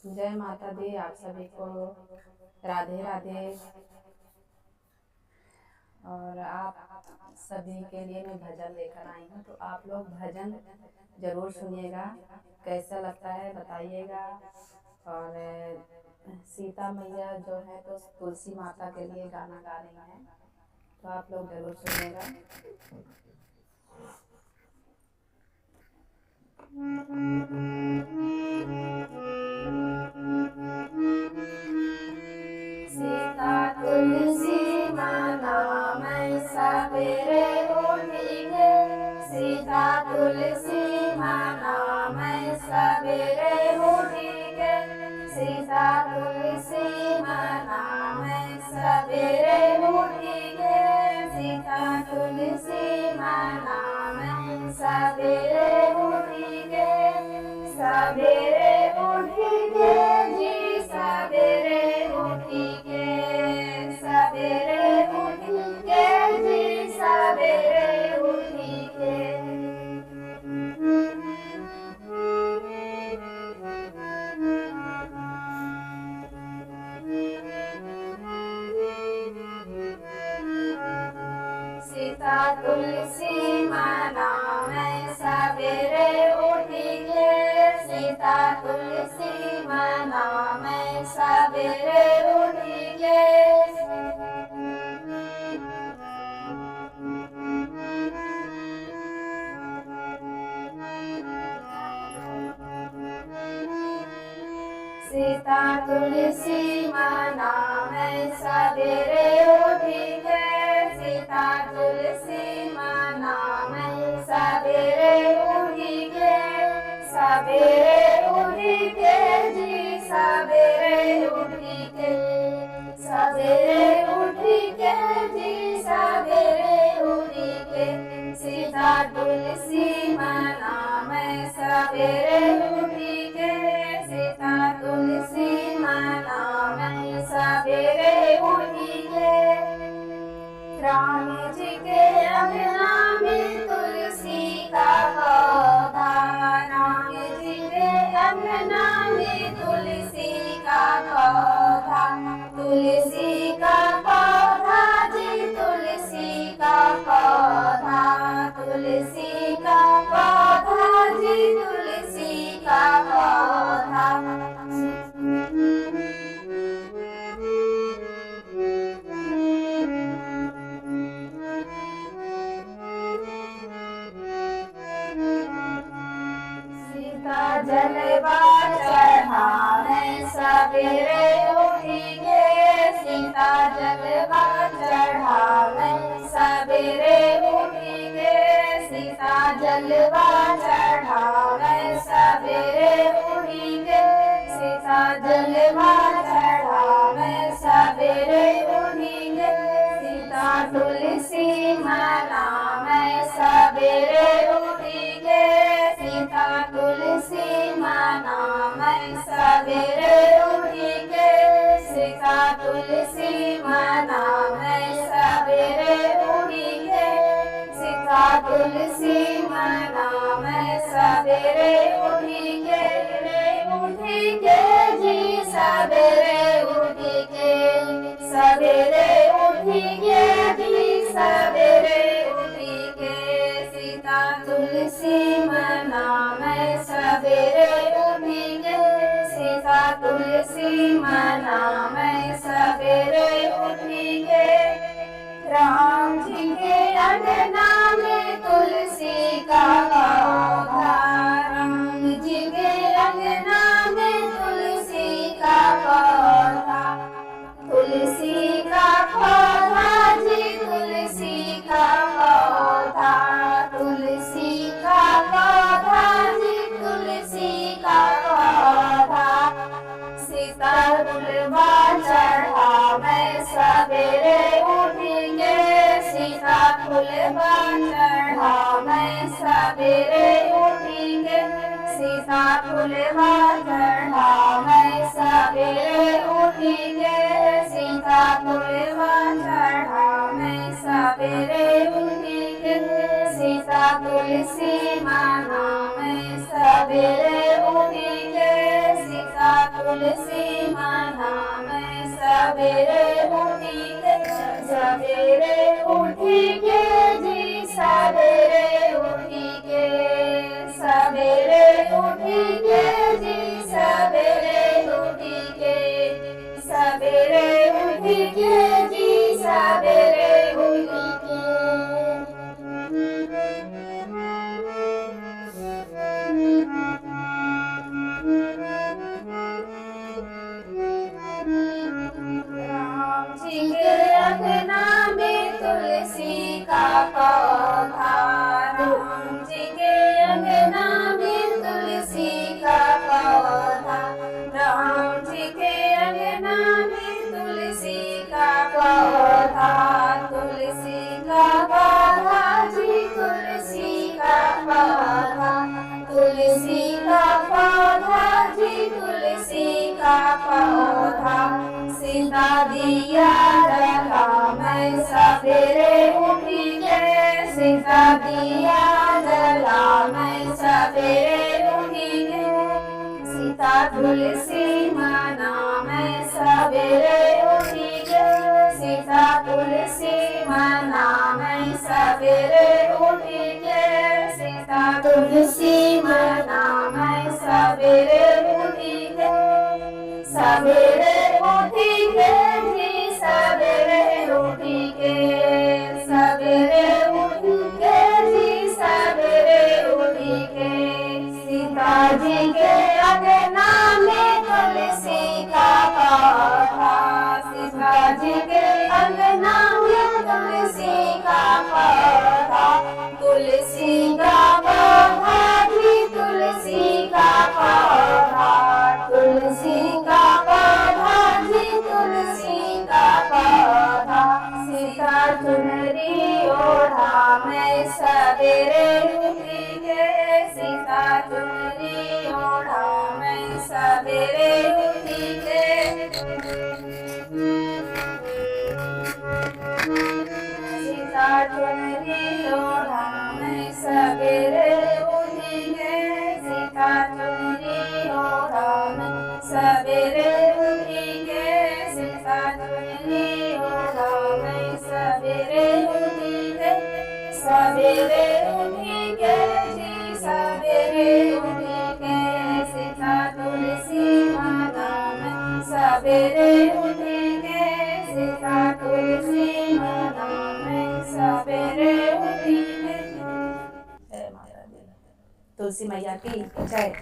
जय माता दी। आप सभी को राधे राधे। और आप सभी के लिए मैं भजन लेकर आई हूँ, तो आप लोग भजन ज़रूर सुनिएगा। कैसा लगता है बताइएगा। और सीता मैया जो है तो तुलसी माता के लिए गाना गा रही हैं, तो आप लोग ज़रूर सुनिएगा। सीता तुलसी माना मैं सवेरे उठी के, सीता तुलसी माना मैं सवेरे उठी के, सीता तुलसी माना मैं सवेरे उठी के, सीता तुलसी माना मैं सवेरे उठी के, सवेरे उठी के जी सवेरे उठी के, सवेरे उठी के जी सवेरे उठी के। सीता तुलसी माना मैं सवेरे उठी के, सीता तुलसी माना मैं सवेरे उठी के, सीता तुलसी माना मैं सवेरे उठी के, सीता तुलसी माना मैं सवेरे उठी के, सवेरे उठी के जी सवेरे उठी के, सवेरे उठी के जी सवेरे उठी के, सीता तुलसी माना मैं सवेरे उठी के, सीता तुलसी माना मैं सवेरे उठी के। राम जी के अंगना में तुलसी का पौधा, राम जी के अंगना में तुलसी का पौधा, तुलसी का पौधा जी तुलसी का पौधा, तुलसी का पौधा जी तुलसी का पौधा। सीता जलवा चढ़ा मैं सवेरे उठी के, सीता जलवा चढ़ा मैं सवेरे उठी के, सीता जलवा चढ़ा मैं सवेरे उठी के, सीता जलवा चढ़ा मैं सवेरे उठी के, सीता तुलसी माना मैं सवेरे उठी के, सीता तुलसी माना मैं सवेरे उठी के, सीता तुलसी माना मैं सवेरे उठी के, सीता तुलसी माना मैं सवेरे उठी के, उठी के जी सवेरे उठी के, सवेरे उठी के जी सवेरे उठी के, सीता तुलसी माना मैं सवेरे उठी के, सीता तुलसी माना मैं सवेरे उठी के। राम जी के अंगना में तुलसी का पौधा, राम जी के अंगना में तुलसी का पौधा, तुलसी का पौधा जी तुलसी का पौधा, तुलसी का पौधा जी तुलसी का पौधा। सीता फुलवा चढ़ा मैं सवेरे उठी के, सीता फुलवा चढ़ा मैं सवेरे उठी के, सीता फुलवा चढ़ा मैं सवेरे उठी के, सीता फुलवा चढ़ा मैं सवेरे उठी के, सीता तुलसी माना मैं सवेरे उठी के, सीता सवेरे उठी के, सवेरे उठी के जी सवेरे उठी के, सवेरे उठी के जी सवेरे उठी के, सवेरे उठी के जी सवेरे उठी के। राम जी के अंगना में तुलसी का पौधा, राम जी के अंगना में तुलसी का पौधा, राम जी के अंगना में तुलसी का पौधा, तुलसी का पौधा जी तुलसी का पौधा, तुलसी का पौधा जी तुलसी का पौधा। सीता दिया जला मैं सवेरे उठी के, सीता दिया जला मैं सवेरे उठी के, सीता तुलसी मना मैं सवेरे उठी के, सीता तुलसी मना मैं सवेरे उठी के, सीता तुलसी मना मैं सवेरे उठी के, सवेरे उठी के जी सवेरे उठी के, सवेरे उठी के जी सवेरे उठी के। सीता जी के अंगना में तुलसी का पौधा, सीता जी के अंगना में तुलसी का पौधा, तुलसी का पौधा जी तुलसी का पौधा, तुलसी का पौधा जी तुलसी का पौधा। सीता चुनरी ओढ़ा मैं सवेरे उठी के, सीता चुनरी ओढ़ा मैं सवेरे उठी के, सीता चुनरी ओढ़ा मैं सवेरे उठी के, सीता चुनरी ओढ़ा मैं सवेरे उठी के, सीता चुनरी ओढ़ा मैं सवेरे उठी के, सवेरे उठी के जी सवेरे उठी के, सीता तुलसी माता मैं सवेरे उठी के, सीता तुलसी माता मैं सवेरे उठी के। जय माता दी, तुलसी मैया की जय।